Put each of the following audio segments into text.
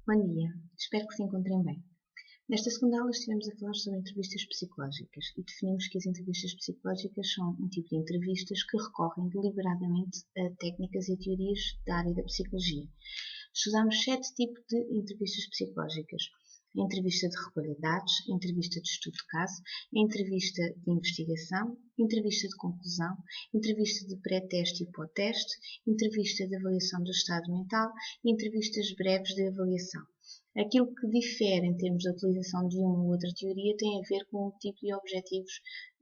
Bom dia, espero que se encontrem bem. Nesta segunda aula estivemos a falar sobre entrevistas psicológicas e definimos que as entrevistas psicológicas são um tipo de entrevistas que recorrem deliberadamente a técnicas e teorias da área da psicologia. Estudamos 7 tipos de entrevistas psicológicas: a entrevista de recolha de dados, a entrevista de estudo de caso, a entrevista de investigação, a entrevista de conclusão, a entrevista de pré-teste e pós-teste, a entrevista de avaliação do estado mental e entrevistas breves de avaliação. Aquilo que difere em termos de utilização de uma ou outra teoria tem a ver com o tipo de objetivos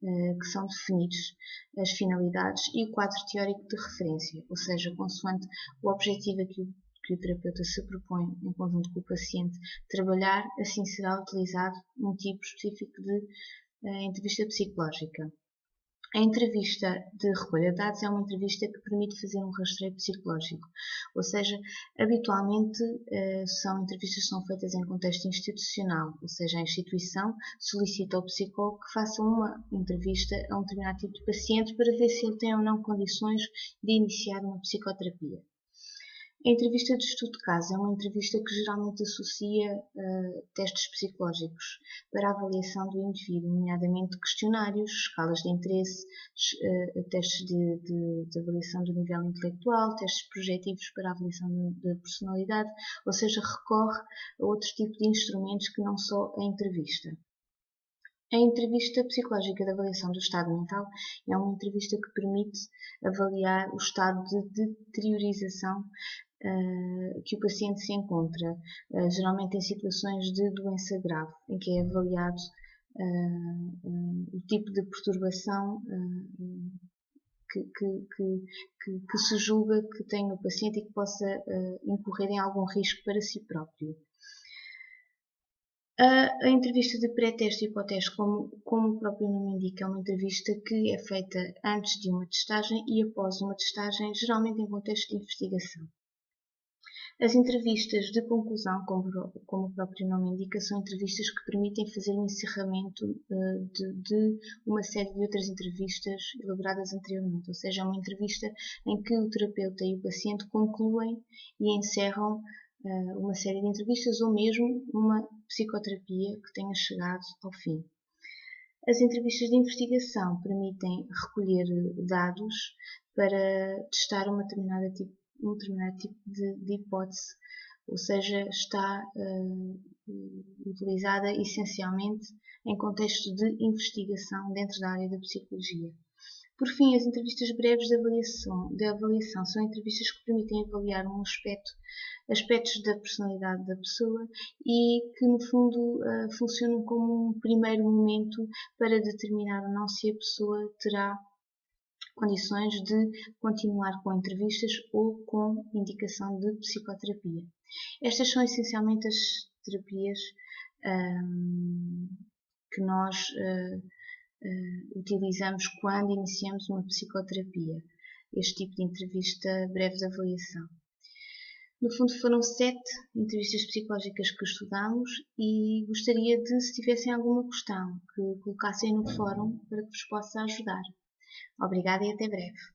que são definidos, as finalidades e o quadro teórico de referência, ou seja, consoante o objetivo a que o terapeuta se propõe em conjunto com o paciente trabalhar, assim será utilizado um tipo específico de entrevista psicológica. A entrevista de recolha de dados é uma entrevista que permite fazer um rastreio psicológico, ou seja, habitualmente são entrevistas que são feitas em contexto institucional, ou seja, a instituição solicita ao psicólogo que faça uma entrevista a um determinado tipo de paciente para ver se ele tem ou não condições de iniciar uma psicoterapia. A entrevista de estudo de caso é uma entrevista que geralmente associa testes psicológicos para a avaliação do indivíduo, nomeadamente questionários, escalas de interesse, testes de avaliação do nível intelectual, testes projetivos para a avaliação da personalidade, ou seja, recorre a outros tipos de instrumentos que não só a entrevista. A entrevista psicológica de avaliação do estado mental é uma entrevista que permite avaliar o estado de deteriorização que o paciente se encontra, geralmente em situações de doença grave, em que é avaliado o tipo de perturbação que se julga que tem o paciente e que possa incorrer em algum risco para si próprio. A entrevista de pré-teste e pós-teste, como o próprio nome indica, é uma entrevista que é feita antes de uma testagem e após uma testagem, geralmente em contexto de investigação. As entrevistas de conclusão, como o próprio nome indica, são entrevistas que permitem fazer um encerramento de uma série de outras entrevistas elaboradas anteriormente, ou seja, é uma entrevista em que o terapeuta e o paciente concluem e encerram uma série de entrevistas ou mesmo uma psicoterapia que tenha chegado ao fim. As entrevistas de investigação permitem recolher dados para testar um determinado tipo de hipótese, ou seja, está utilizada essencialmente em contexto de investigação dentro da área da psicologia. Por fim, as entrevistas breves de avaliação são entrevistas que permitem avaliar aspectos da personalidade da pessoa e que, no fundo, funcionam como um primeiro momento para determinar ou não se a pessoa terá condições de continuar com entrevistas ou com indicação de psicoterapia. Estas são essencialmente as terapias que nós utilizamos quando iniciamos uma psicoterapia, este tipo de entrevista breve de avaliação. No fundo, foram 7 entrevistas psicológicas que estudamos e gostaria de, se tivessem alguma questão, que colocassem no fórum para que vos possa ajudar. Obrigada e até breve.